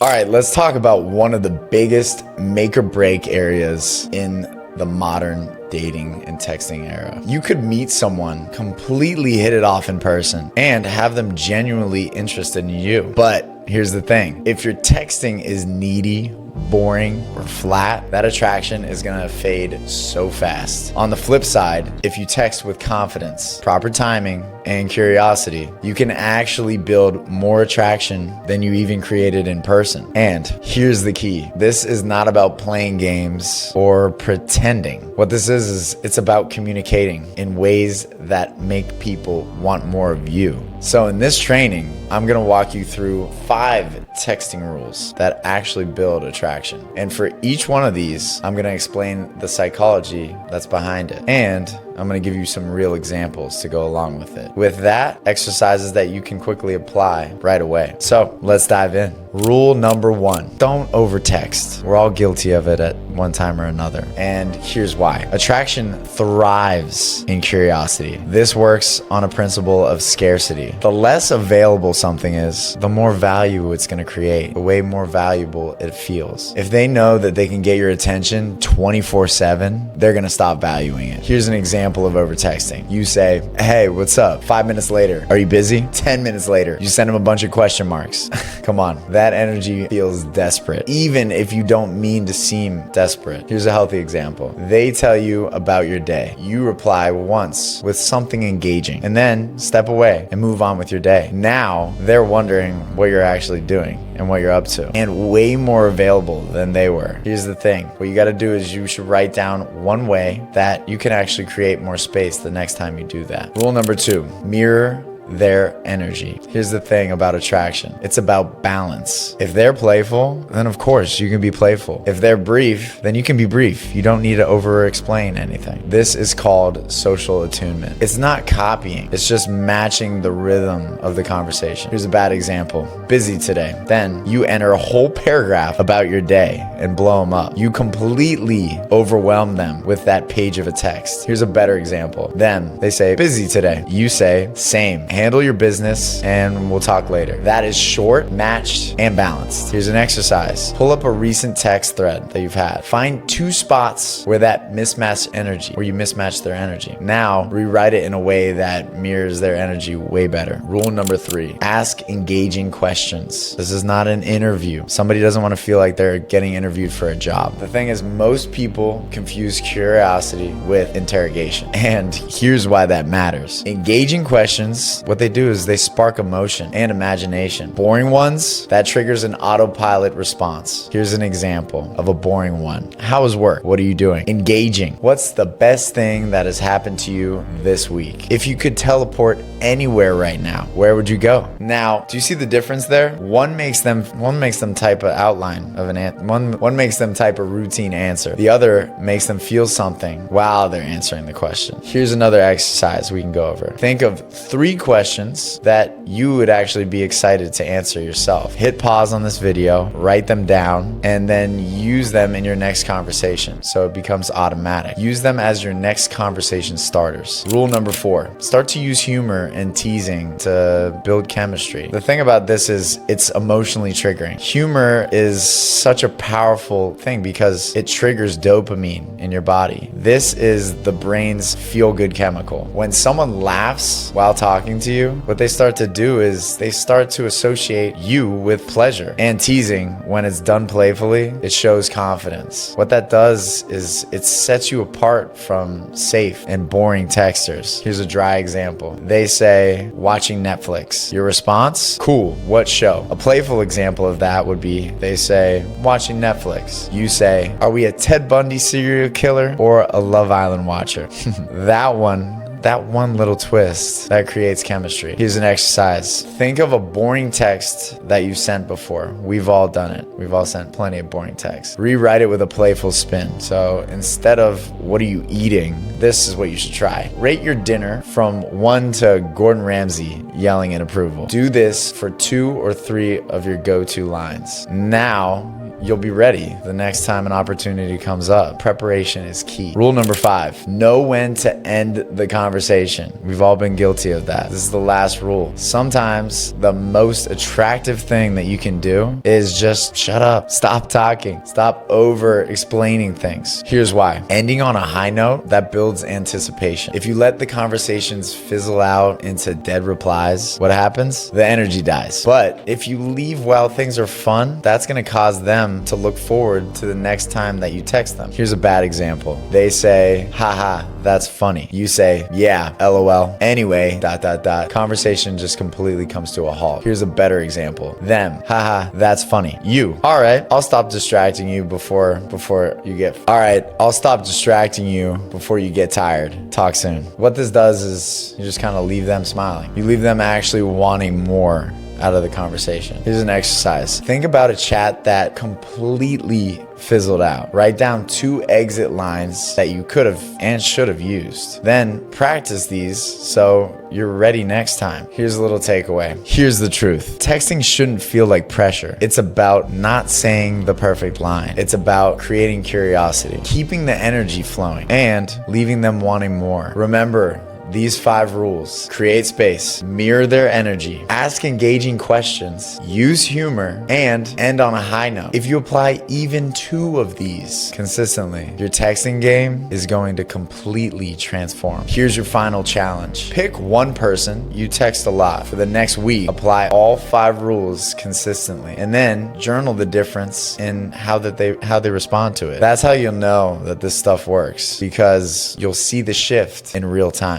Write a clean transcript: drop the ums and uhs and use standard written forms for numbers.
All right, let's talk about one of the biggest make or break areas in the modern dating and texting era. You could meet someone, completely hit it off in person, and have them genuinely interested in you. But here's the thing. If your texting is needy, boring, or flat, that attraction is gonna fade so fast. On the flip side, if you text with confidence, proper timing, and curiosity, you can actually build more attraction than you even created in person. And here's the key. This is not about playing games or pretending. What this is it's about communicating in ways that make people want more of you. So in this training, I'm gonna walk you through 5 texting rules that actually build attraction. And for each one of these, I'm gonna explain the psychology that's behind it. And I'm gonna give you some real examples to go along with it. With that, exercises that you can quickly apply right away. So let's dive in. Rule number 1, don't over text. We're all guilty of it at one time or another. And here's why. Attraction thrives in curiosity. This works on a principle of scarcity. The less available something is, the more value it's gonna create, the way more valuable it feels. If they know that they can get your attention 24/7, they're gonna stop valuing it. Here's an example of over texting. You say, hey, what's up? 5 minutes later, are you busy? 10 minutes later, you send them a bunch of question marks. Come on, that energy feels desperate, even if you don't mean to seem desperate. Here's a healthy example. They tell you about your day. You reply once with something engaging, and then step away and move on with your day. Now they're wondering what you're actually doing and what you're up to, and way more available than they were. Here's the thing. What you gotta do is you should write down one way that you can actually create more space the next time you do that. Rule number 2, mirror their energy. Here's the thing about attraction. It's about balance. If they're playful, then of course you can be playful. If they're brief, then you can be brief. You don't need to over explain anything. This is called social attunement. It's not copying. It's just matching the rhythm of the conversation. Here's a bad example. Busy today. Then you enter a whole paragraph about your day and blow them up. You completely overwhelm them with that page of a text. Here's a better example. Then they say, busy today. You say, same. Handle your business and we'll talk later. That is short, matched, and balanced. Here's an exercise. Pull up a recent text thread that you've had. Find 2 spots where that mismatched energy, where you mismatched their energy. Now, rewrite it in a way that mirrors their energy way better. Rule number 3, ask engaging questions. This is not an interview. Somebody doesn't want to feel like they're getting interviewed for a job. The thing is, most people confuse curiosity with interrogation. And here's why that matters. Engaging questions, what they do is they spark emotion and imagination. Boring ones, that triggers an autopilot response. Here's an example of a boring one. How is work? What are you doing? Engaging. What's the best thing that has happened to you this week? If you could teleport anywhere right now, where would you go? Now, do you see the difference there? One makes them type an outline of one makes them type a routine answer. The other makes them feel something while they're answering the question. Here's another exercise we can go over. Think of 3 questions that you would actually be excited to answer yourself. Hit pause on this video, write them down, and then use them in your next conversation so it becomes automatic. Use them as your next conversation starters. Rule number 4, start to use humor and teasing to build chemistry. The thing about this is it's emotionally triggering. Humor is such a powerful thing because it triggers dopamine in your body. This is the brain's feel-good chemical. When someone laughs while talking to you, what they start to do is they start to associate you with pleasure. And teasing, when it's done playfully, it shows confidence. What that does is it sets you apart from safe and boring texters. Here's a dry example. They say, watching Netflix. Your response? Cool. What show? A playful example of that would be, they say, watching Netflix. You say, are we a Ted Bundy serial killer or a Love Island watcher? That one little twist that creates chemistry. Here's an exercise. Think of a boring text that you've sent before. We've all done it. We've all sent plenty of boring texts. Rewrite it with a playful spin. So instead of what are you eating, this is what you should try. Rate your dinner from 1 to Gordon Ramsay yelling in approval. Do this for 2 or 3 of your go-to lines. Now you'll be ready the next time an opportunity comes up. Preparation is key. Rule number 5, know when to end the conversation. We've all been guilty of that. This is the last rule. Sometimes the most attractive thing that you can do is just shut up, stop talking, stop over explaining things. Here's why. Ending on a high note, that builds anticipation. If you let the conversations fizzle out into dead replies, what happens? The energy dies. But if you leave while things are fun, that's gonna cause them to look forward to the next time that you text them. Here's a bad example. They say, haha, that's funny. You say, yeah, LOL. Anyway, ... Conversation just completely comes to a halt. Here's a better example. Them, haha, that's funny. You, all right, I'll stop distracting you before you get, all right, I'll stop distracting you before you get tired. Talk soon. What this does is you just kind of leave them smiling. You leave them actually wanting more out of the conversation. Here's an exercise. Think about a chat that completely fizzled out. Write down 2 exit lines that you could have and should have used. Then practice these so you're ready next time. Here's a little takeaway. Here's the truth. Texting shouldn't feel like pressure. It's about not saying the perfect line. It's about creating curiosity, keeping the energy flowing, and leaving them wanting more. Remember, these 5 rules: create space, mirror their energy, ask engaging questions, use humor, and end on a high note. If you apply even 2 of these consistently, your texting game is going to completely transform. Here's your final challenge. Pick one person you text a lot for the next week. Apply all 5 rules consistently, and then journal the difference in how they respond to it. That's how you'll know that this stuff works, because you'll see the shift in real time.